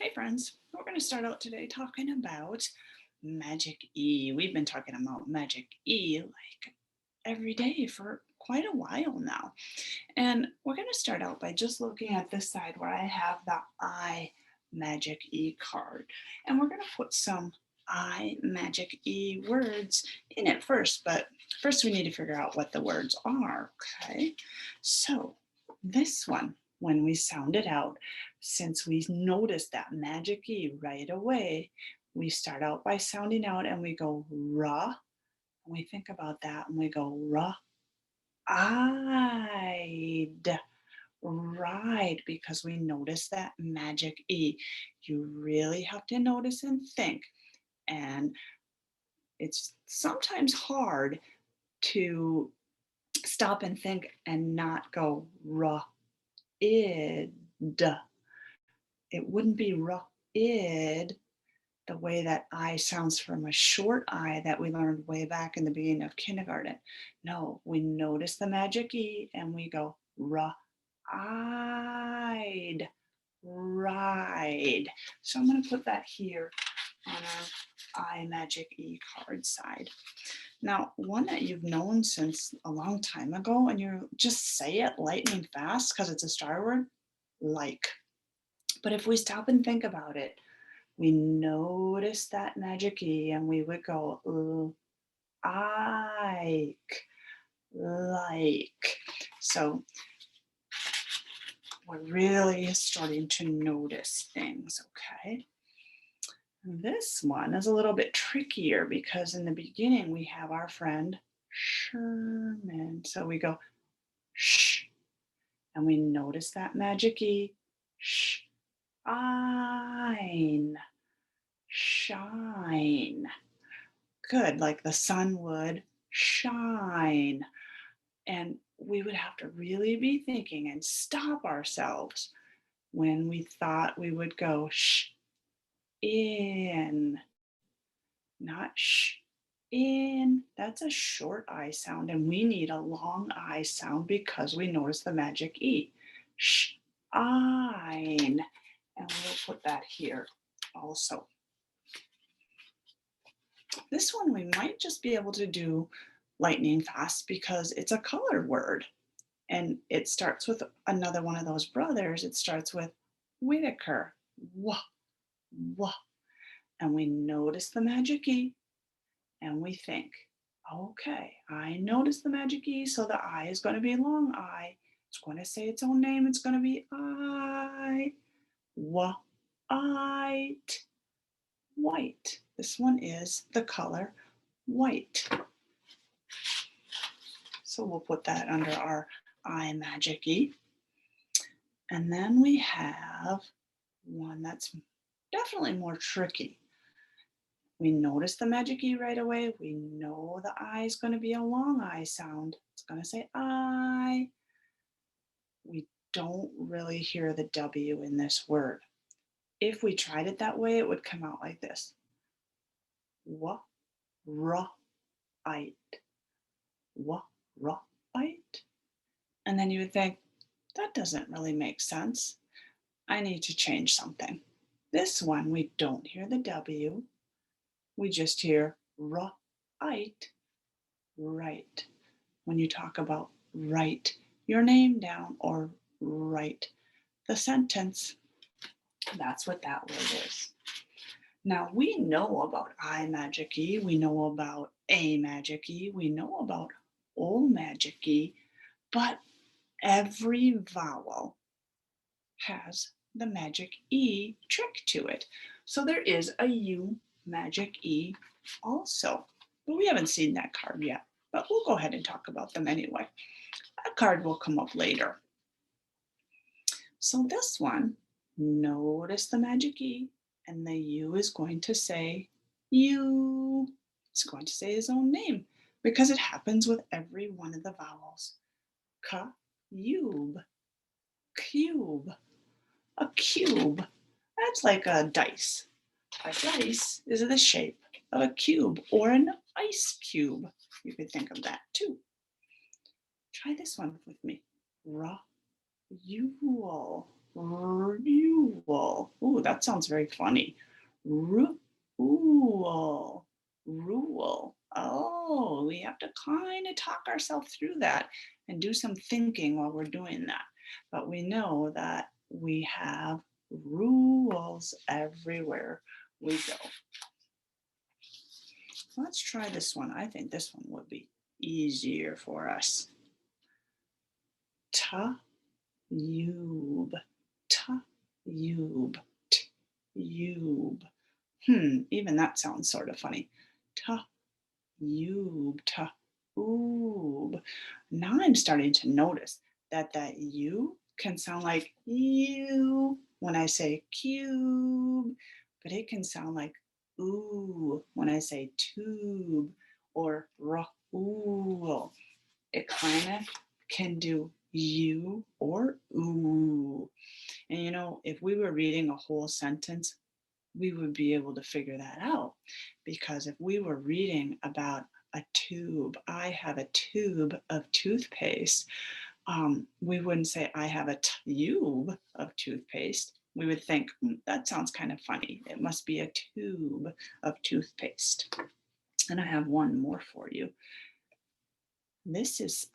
Hey friends, we're going to start out today talking about Magic E. We've been talking about Magic E like every day for quite a while now. And we're going to start out by just looking at this side where I have the I Magic E card. And we're going to put some I Magic E words in it first, but first we need to figure out what the words are, okay? So this one, when we sound it out, since we notice that Magic E right away, we start out by sounding out and we go ra. And we think about that and we go ra, I'd ride because we notice that Magic E. You really have to notice and think. And it's sometimes hard to stop and think and not go ra id. It wouldn't be ra id the way that I sounds from a short I that we learned way back in the beginning of kindergarten. No, we notice the Magic E and we go ra I'd ride. So I'm going to put that here on our I Magic E card side. Now, one that you've known since a long time ago, and you just say it lightning fast because it's a star word, like. But if we stop and think about it, we notice that Magic E and we would go, like. So we're really starting to notice things, okay? This one is a little bit trickier because in the beginning we have our friend Sherman. So we go shh, and we notice that Magic E, sh, shine. Good, like the sun would shine. And we would have to really be thinking and stop ourselves when we thought we would go shh in, not shh in. That's a short I sound, and we need a long I sound because we notice the Magic E. Shine. And we'll put that here also. This one we might just be able to do lightning fast because it's a colored word. And it starts with another one of those brothers. It starts with Whitaker. Wah, wah. And we notice the Magic E and we think, okay, I noticed the Magic E, so the I is going to be a long I. It's going to say its own name. It's going to be I, wa, it, white. This one is the color white. So we'll put that under our I Magic E. And then we have one that's definitely more tricky. We notice the Magic E right away. We know the I is going to be a long I sound. It's going to say I. We don't really hear the W in this word. If we tried it that way, it would come out like this. Wa, ra, it. Wa, ra, it. And then you would think, that doesn't really make sense. I need to change something. This one, we don't hear the W. We just hear right, right. When you talk about write your name down or write the sentence, that's what that word is. Now we know about I Magic E, we know about A Magic E, we know about O Magic E, but every vowel has the Magic E trick to it. So there is a U Magic E also, but we haven't seen that card yet, but we'll go ahead and talk about them anyway. That card will come up later. So this one, notice the Magic E, and the U is going to say U. It's going to say his own name because it happens with every one of the vowels. Cube, cube, a cube. That's like a dice. A dice is the shape of a cube or an ice cube. You could think of that too. Try this one with me. Ra, Yule, Rule. Ooh, that sounds very funny. Rule, Rule. Oh, we have to kind of talk ourselves through that and do some thinking while we're doing that. But we know that we have rules everywhere we go. Let's try this one. I think this one would be easier for us. Tube, tube, tube. Even that sounds sort of funny. Tube, tube. Now I'm starting to notice that that U can sound like you when I say cube, but it can sound like ooh when I say tube or raoul. It kind of can do you or ooh. And if we were reading a whole sentence, we would be able to figure that out. Because if we were reading about a tube, I have a tube of toothpaste, we wouldn't say I have a tube of toothpaste. We would think, that sounds kind of funny. It must be a tube of toothpaste. And I have one more for you. This is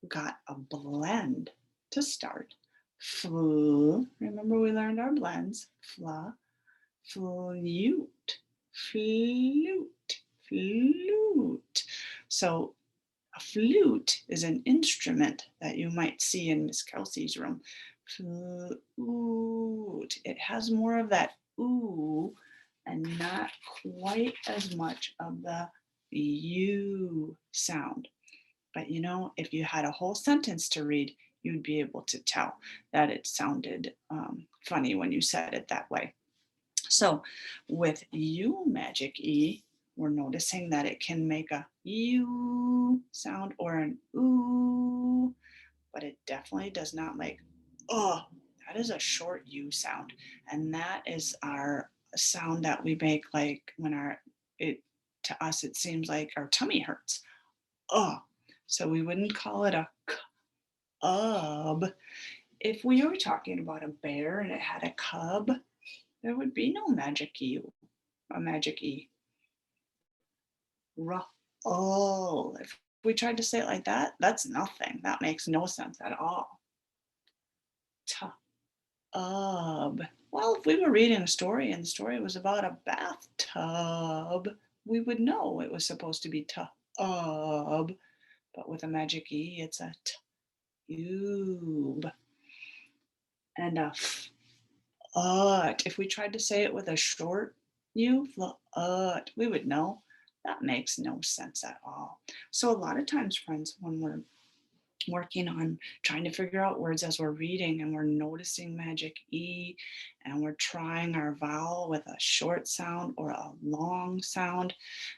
got a blend to start. Remember we learned our blends. Flute, flute, flute. So a flute is an instrument that you might see in Miss Kelsey's room. Flute. It has more of that ooh and not quite as much of the you sound. But if you had a whole sentence to read, you'd be able to tell that it sounded funny when you said it that way. So with U magic E, we're noticing that it can make a U sound or an ooh, but it definitely does not make oh. That is a short U sound, and that is our sound that we make like when it to us it seems like our tummy hurts. Oh, so we wouldn't call it a cub. If we were talking about a bear and it had a cub, there would be no magic E, a magic E. Oh, if we tried to say it like that, that's nothing. That makes no sense at all. Tub. Well, if we were reading a story and the story was about a bathtub, we would know it was supposed to be tub. But with a magic E, it's a tube. And a if we tried to say it with a short U, we would know that makes no sense at all. So a lot of times, friends, when we're working on trying to figure out words as we're reading and we're noticing magic E and we're trying our vowel with a short sound or a long sound,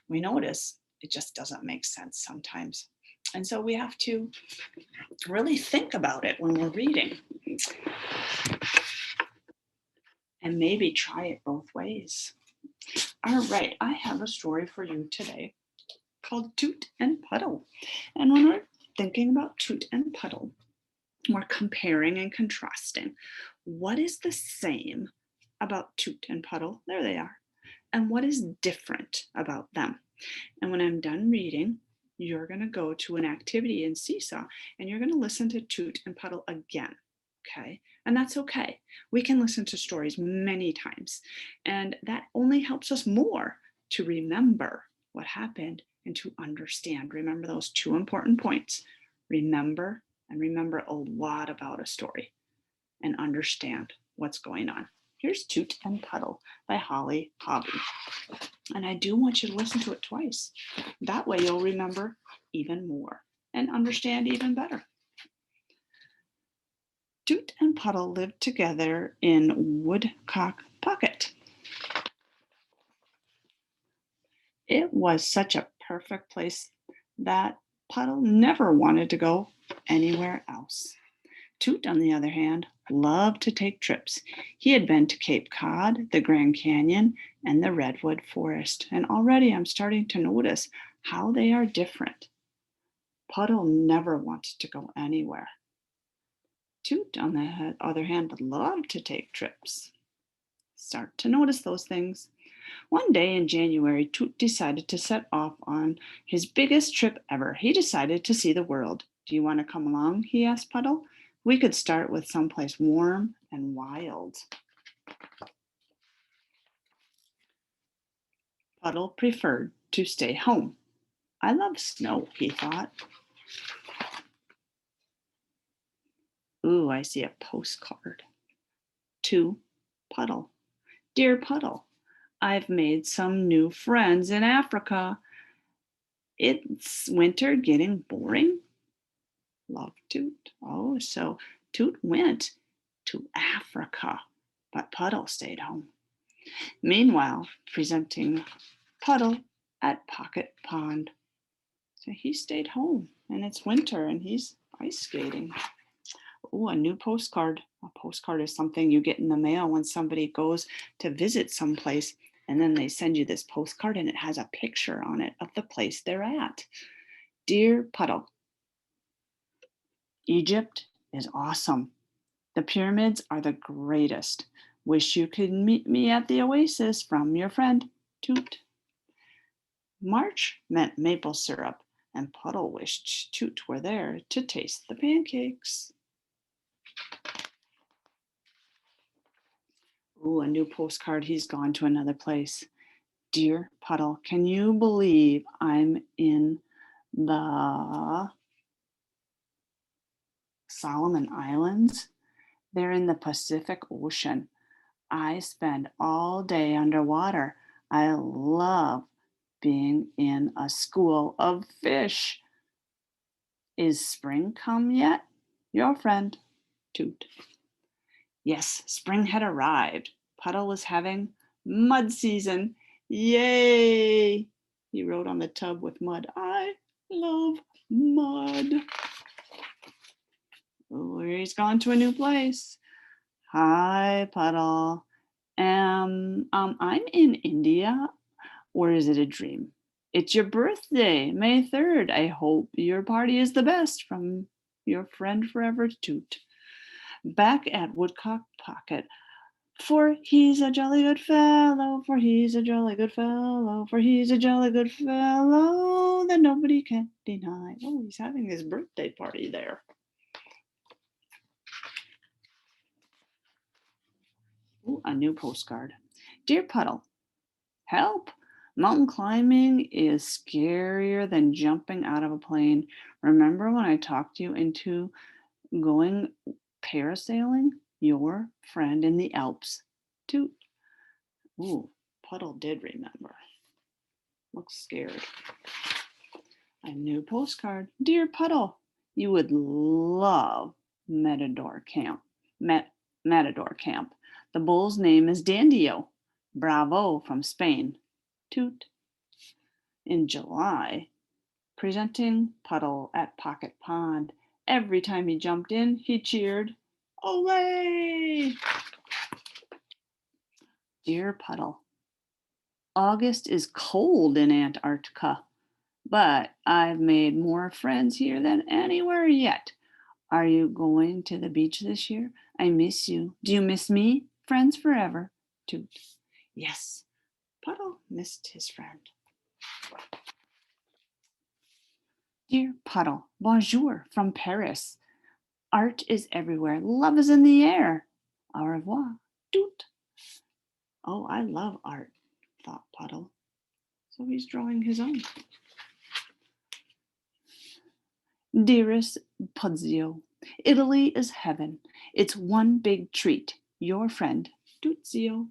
we notice it just doesn't make sense sometimes. And so we have to really think about it when we're reading and maybe try it both ways. All right, I have a story for you today called Toot and Puddle. And when we're thinking about Toot and Puddle, we're comparing and contrasting. What is the same about Toot and Puddle? There they are. And what is different about them? And when I'm done reading, you're going to go to an activity in Seesaw and you're going to listen to Toot and Puddle again. Okay. And that's okay. We can listen to stories many times. And that only helps us more to remember what happened and to understand. Remember those two important points. Remember and remember a lot about a story and understand what's going on. Here's Toot and Puddle by Holly Hobby. And I do want you to listen to it twice. That way you'll remember even more and understand even better. Toot and Puddle lived together in Woodcock Pocket. It was such a perfect place that Puddle never wanted to go anywhere else. Toot, on the other hand, loved to take trips. He had been to Cape Cod, the Grand Canyon, and the Redwood Forest, and already I'm starting to notice how they are different. Puddle never wanted to go anywhere. Toot, on the other hand, would love to take trips. Start to notice those things. One day in January, Toot decided to set off on his biggest trip ever. He decided to see the world. Do you want to come along? He asked Puddle. We could start with someplace warm and wild. Puddle preferred to stay home. I love snow, he thought. Ooh, I see a postcard. To Puddle. Dear Puddle, I've made some new friends in Africa. It's winter getting boring? Love Toot. Oh, so Toot went to Africa, but Puddle stayed home. Meanwhile, presenting Puddle at Pocket Pond. So he stayed home and it's winter and he's ice skating. Oh, a new postcard. A postcard is something you get in the mail when somebody goes to visit someplace, and then they send you this postcard and it has a picture on it of the place they're at. Dear Puddle, Egypt is awesome. The pyramids are the greatest. Wish you could meet me at the oasis, from your friend, Toot. March meant maple syrup, and Puddle wished Toot were there to taste the pancakes. Ooh, a new postcard. He's gone to another place. Dear Puddle, can you believe I'm in the Solomon Islands? They're in the Pacific Ocean. I spend all day underwater. I love being in a school of fish. Is spring come yet? Your friend, Toot. Yes, spring had arrived. Puddle was having mud season. Yay! He wrote on the tub with mud. I love mud. Oh, he's gone to a new place. Hi, Puddle. I'm in India, or is it a dream? It's your birthday, May 3rd. I hope your party is the best, from your friend forever, Toot. Back at Woodcock Pocket, for he's a jolly good fellow, for he's a jolly good fellow, for he's a jolly good fellow that nobody can deny. Oh, he's having his birthday party there. Ooh, a new postcard. Dear Puddle, help! Mountain climbing is scarier than jumping out of a plane. Remember when I talked you into going parasailing? Your friend in the Alps, Toot. Ooh, Puddle did remember. Looks scared. A new postcard. Dear Puddle, you would love Matador Camp. Matador Camp. The bull's name is Dandio. Bravo from Spain. Toot. In July, presenting Puddle at Pocket Pond. Every time he jumped in, he cheered, Olay! Dear Puddle, August is cold in Antarctica, but I've made more friends here than anywhere yet. Are you going to the beach this year? I miss you. Do you miss me? Friends forever. Toot. Yes, Puddle missed his friend. Dear Puddle, bonjour from Paris. Art is everywhere. Love is in the air. Au revoir. Toot. Oh, I love art, thought Puddle. So he's drawing his own. Dearest Pudzio, Italy is heaven. It's one big treat. Your friend, Tuzio.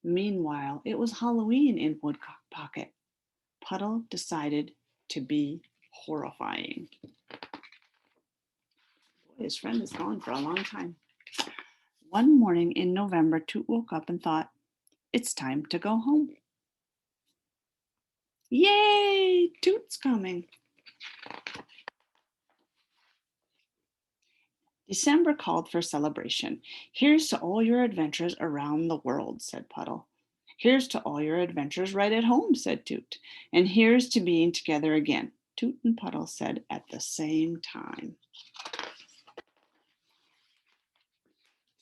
Meanwhile, it was Halloween in Woodcock Pocket. Puddle decided to be horrifying. His friend is gone for a long time. One morning in November, Toot woke up and thought, it's time to go home. Yay! Toot's coming. December called for celebration. Here's to all your adventures around the world, said Puddle. Here's to all your adventures right at home, said Toot. And here's to being together again, Toot and Puddle said at the same time.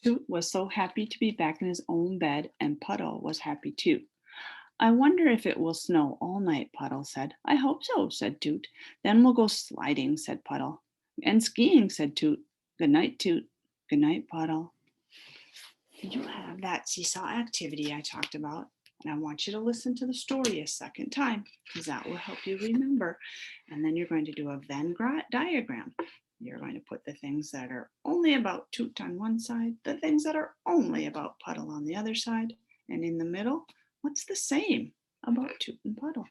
Toot was so happy to be back in his own bed, and Puddle was happy too. I wonder if it will snow all night, Puddle said. I hope so, said Toot. Then we'll go sliding, said Puddle. And skiing, said Toot. Good night, Toot. Good night, Puddle. You have that seesaw activity I talked about, and I want you to listen to the story a second time because that will help you remember. And then you're going to do a Venn diagram. You're going to put the things that are only about Toot on one side, the things that are only about Puddle on the other side, and in the middle, what's the same about Toot and Puddle.